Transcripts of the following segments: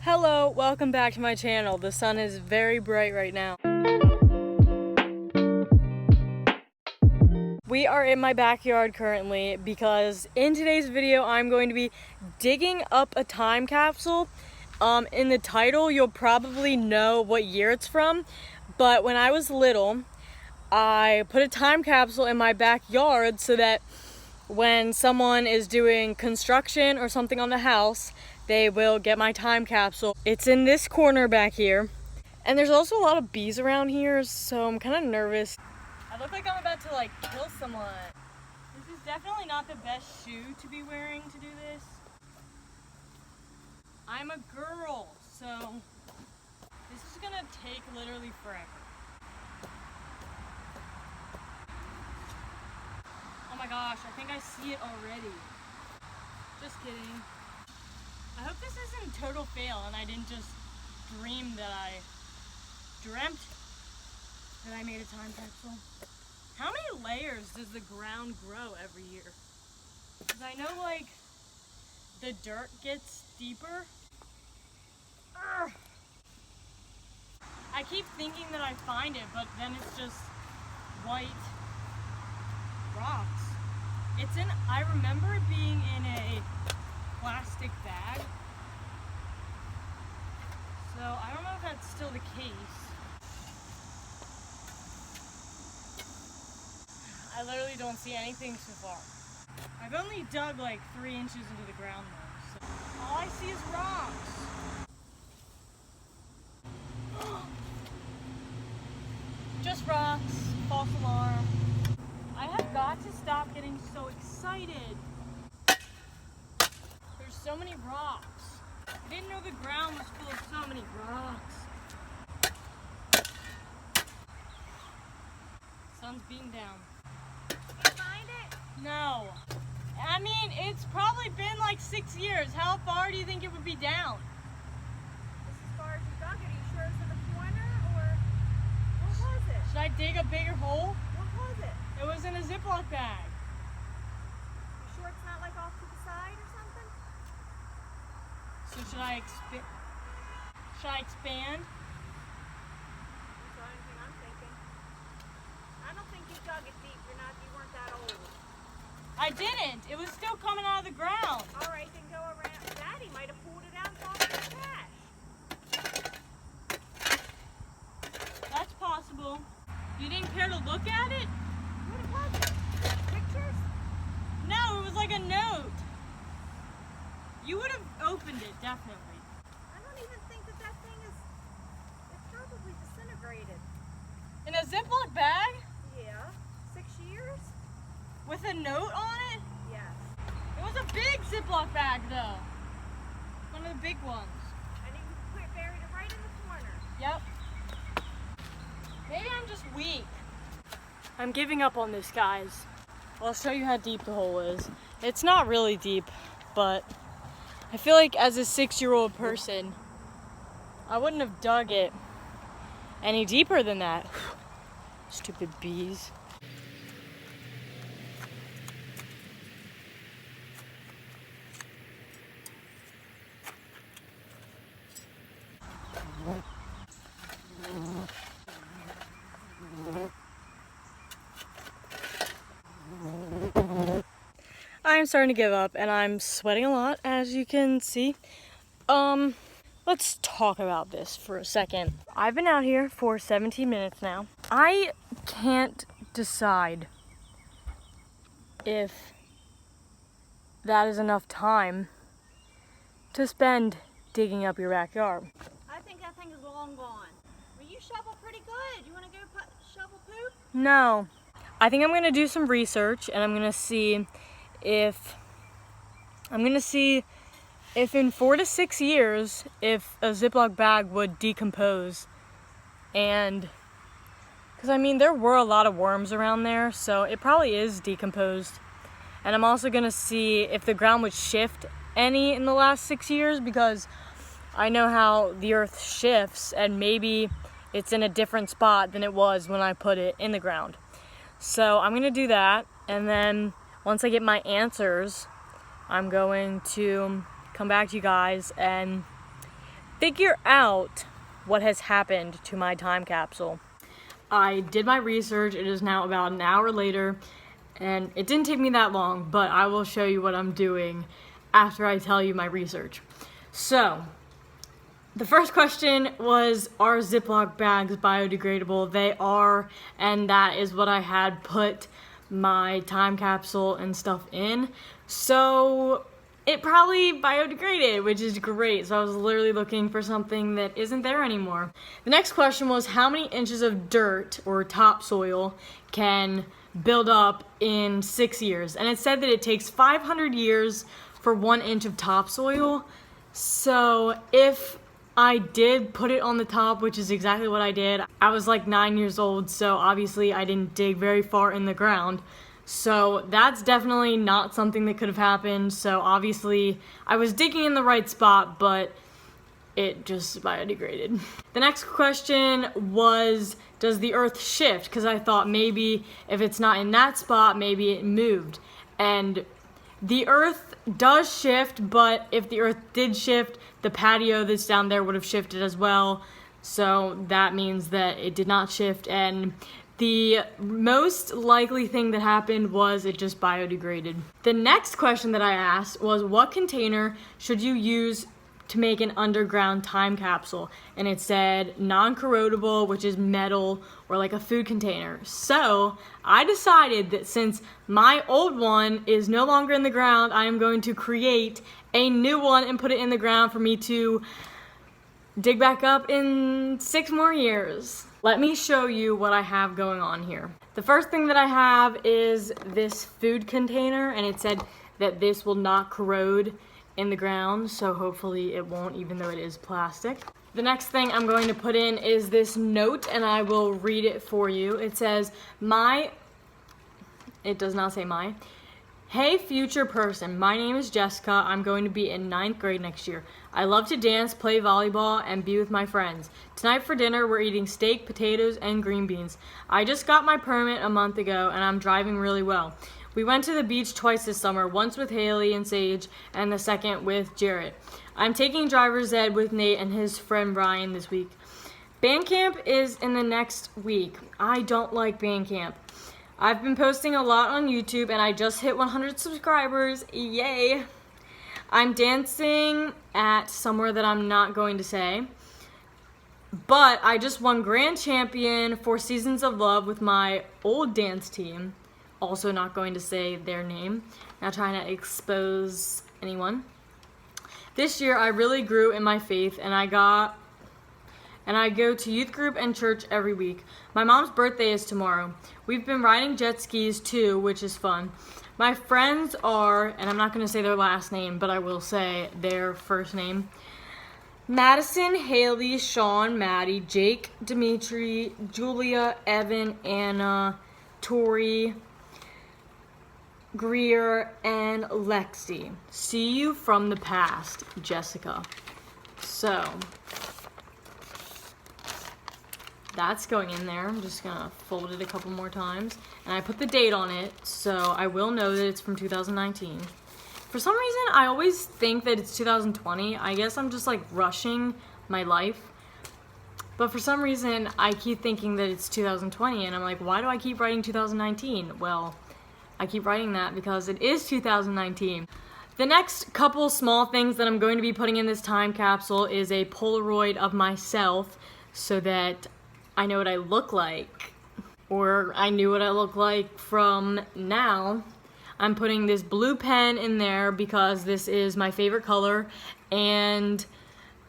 Hello, welcome back to my channel. The sun is very bright right now. We are in my backyard currently because in today's video I'm going to be digging up a time capsule. In the title you'll probably know what year it's from, but when I was little I put a time capsule in my backyard so that when someone is doing construction or something on the house, they will get my time capsule. It's in this corner back here. And there's also a lot of bees around here, so I'm kind of nervous. I look like I'm about to kill someone. This is definitely not the best shoe to be wearing to do this. I'm a girl, so this is gonna take literally forever. Oh my gosh, I think I see it already. Just kidding. I hope this isn't a total fail and I didn't just dreamt that I made a time capsule. How many layers does the ground grow every year? Because I know the dirt gets deeper. Urgh. I keep thinking that I find it, but then it's just white rocks. I remember it being in a plastic bag. So I don't know if that's still the case. I literally don't see anything so far. I've only dug 3 inches into the ground though, so all I see is rocks. Just rocks, false alarm. I have got to stop getting so excited. There's so many rocks. I didn't know the ground was full of so many rocks. Sun's beating down. Did you find it? No. I mean, it's probably been 6 years. How far do you think it would be down? Just as far as you dug it. Are you sure it's in the corner or what was it? Should I dig a bigger hole? What was it? It was in a Ziploc bag. You sure it's not off to the side or something? So should I expand? That's the only thing I'm thinking. I don't think you dug it deep. You weren't that old. I didn't. It was still coming out of the ground. All right, then go around. Daddy might have pulled it out and thought it was trash. That's possible. You didn't care to look at it? What was it? Pictures? No, it was like a note. You would have opened it, definitely. I don't even think that thing is. It's probably disintegrated. In a Ziploc bag? Yeah. 6 years? With a note on it? Yes. It was a big Ziploc bag, though. One of the big ones. And you buried it right in the corner. Yep. Maybe I'm just weak. I'm giving up on this, guys. I'll show you how deep the hole is. It's not really deep, but I feel like as a 6-year-old person, I wouldn't have dug it any deeper than that. Stupid bees. I'm starting to give up and I'm sweating a lot, as you can see. Let's talk about this for a second. I've been out here for 17 minutes now. I can't decide if that is enough time to spend digging up your backyard. I think that thing is long gone. Well, you shovel pretty good. You want to go shovel poop? No. I think I'm gonna do some research and I'm gonna see if in 4 to 6 years if a Ziploc bag would decompose. And because I mean there were a lot of worms around there, so it probably is decomposed. And I'm also gonna see if the ground would shift any in the last 6 years, because I know how the earth shifts and maybe it's in a different spot than it was when I put it in the ground. So I'm gonna do that, and then once I get my answers, I'm going to come back to you guys and figure out what has happened to my time capsule. I did my research. It is now about an hour later, and it didn't take me that long, but I will show you what I'm doing after I tell you my research. So, the first question was, are Ziploc bags biodegradable? They are, and that is what I had put my time capsule and stuff in. So it probably biodegraded, which is great. So I was literally looking for something that isn't there anymore. The next question was, how many inches of dirt or topsoil can build up in 6 years? And it said that it takes 500 years for 1 inch of topsoil. So if I did put it on the top, which is exactly what I did. I was like 9 years old, so obviously I didn't dig very far in the ground. So that's definitely not something that could have happened. So obviously I was digging in the right spot, but it just biodegraded. The next question was, does the earth shift? Because I thought maybe if it's not in that spot, maybe it moved. And the earth does shift, but if the earth did shift, the patio that's down there would have shifted as well. So that means that it did not shift, and the most likely thing that happened was it just biodegraded. The next question that I asked was, what container should you use to make an underground time capsule? And it said non-corrodable, which is metal, or like a food container. So I decided that since my old one is no longer in the ground, I am going to create a new one and put it in the ground for me to dig back up in 6 more years. Let me show you what I have going on here. The first thing that I have is this food container, and it said that this will not corrode in the ground, so hopefully it won't, even though it is plastic. The next thing I'm going to put in is this note, and I will read it for you. It says, it does not say my. Hey future person, my name is Jessica. I'm going to be in 9th grade next year. I love to dance, play volleyball, and be with my friends. Tonight for dinner, we're eating steak, potatoes, and green beans. I just got my permit a month ago, and I'm driving really well. We went to the beach twice this summer, once with Haley and Sage, and the second with Jarrett. I'm taking driver's ed with Nate and his friend Brian this week. Band camp is in the next week. I don't like band camp. I've been posting a lot on YouTube, and I just hit 100 subscribers. Yay! I'm dancing at somewhere that I'm not going to say. But I just won grand champion for Seasons of Love with my old dance team. Also not going to say their name. Not trying to expose anyone. This year I really grew in my faith, and I go to youth group and church every week. My mom's birthday is tomorrow. We've been riding jet skis too, which is fun. My friends are, and I'm not going to say their last name, but I will say their first name: Madison, Haley, Sean, Maddie, Jake, Dimitri, Julia, Evan, Anna, Tori, Greer, and Lexi. See you from the past, Jessica. So that's going in there. I'm just gonna fold it a couple more times. And I put the date on it, so I will know that it's from 2019. For some reason, I always think that it's 2020. I guess I'm just like rushing my life. But for some reason, I keep thinking that it's 2020, and I'm like, why do I keep writing 2019? Well, I keep writing that because it is 2019. The next couple small things that I'm going to be putting in this time capsule is a Polaroid of myself so that I know what I look like, or I knew what I look like from now. I'm putting this blue pen in there because this is my favorite color, and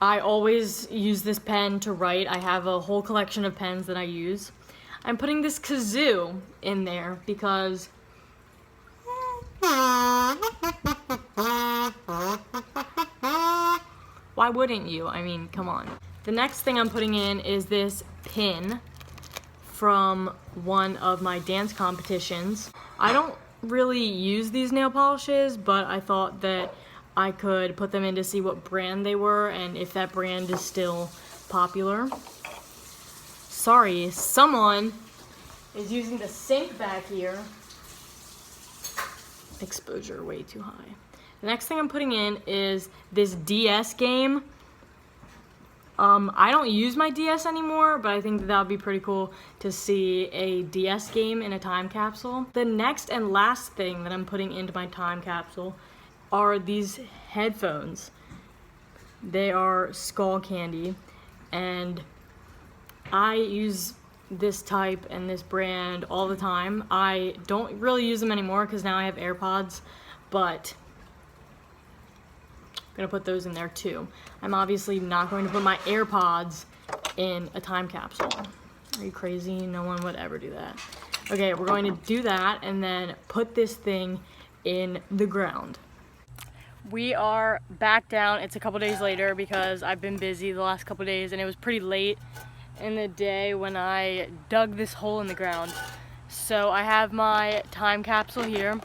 I always use this pen to write. I have a whole collection of pens that I use. I'm putting this kazoo in there because why wouldn't you? I mean, come on. The next thing I'm putting in is this pin from one of my dance competitions. I don't really use these nail polishes, but I thought that I could put them in to see what brand they were and if that brand is still popular. Sorry, someone is using the sink back here. Exposure way too high. The next thing I'm putting in is this DS game. I don't use my DS anymore, but I think that would be pretty cool to see a DS game in a time capsule. The next and last thing that I'm putting into my time capsule are these headphones. They are Skull Candy, and I use this type and this brand all the time. I don't really use them anymore because now I have AirPods, but I'm gonna put those in there too. I'm obviously not going to put my AirPods in a time capsule. Are you crazy? No one would ever do that. Okay, we're going to do that and then put this thing in the ground. We are back down. It's a couple days later because I've been busy the last couple days and it was pretty late in the day when I dug this hole in the ground. So I have my time capsule here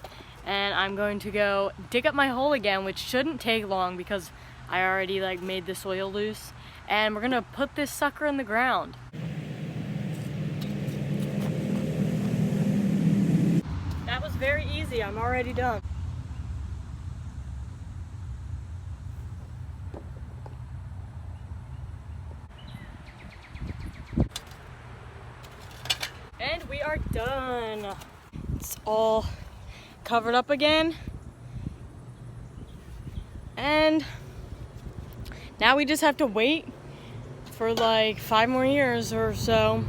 and I'm going to go dig up my hole again, which shouldn't take long because I already made the soil loose, and we're gonna put this sucker in the ground. That was very easy. I'm already done. And we are done. It's all covered up again. And now we just have to wait for 5 more years or so.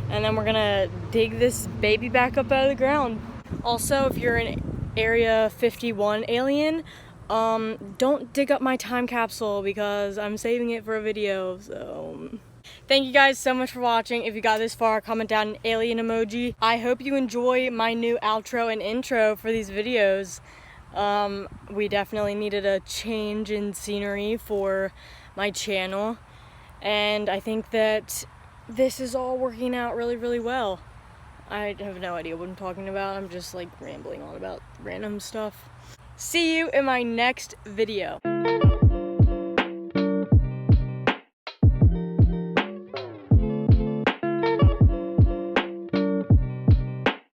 And then we're gonna dig this baby back up out of the ground. Also, if you're an Area 51 alien, don't dig up my time capsule because I'm saving it for a video, so... Thank you guys so much for watching. If you got this far, comment down an alien emoji. I hope you enjoy my new outro and intro for these videos. We definitely needed a change in scenery for my channel, and I think that this is all working out really, really well. I have no idea what I'm talking about. I'm just rambling on about random stuff. See you in my next video.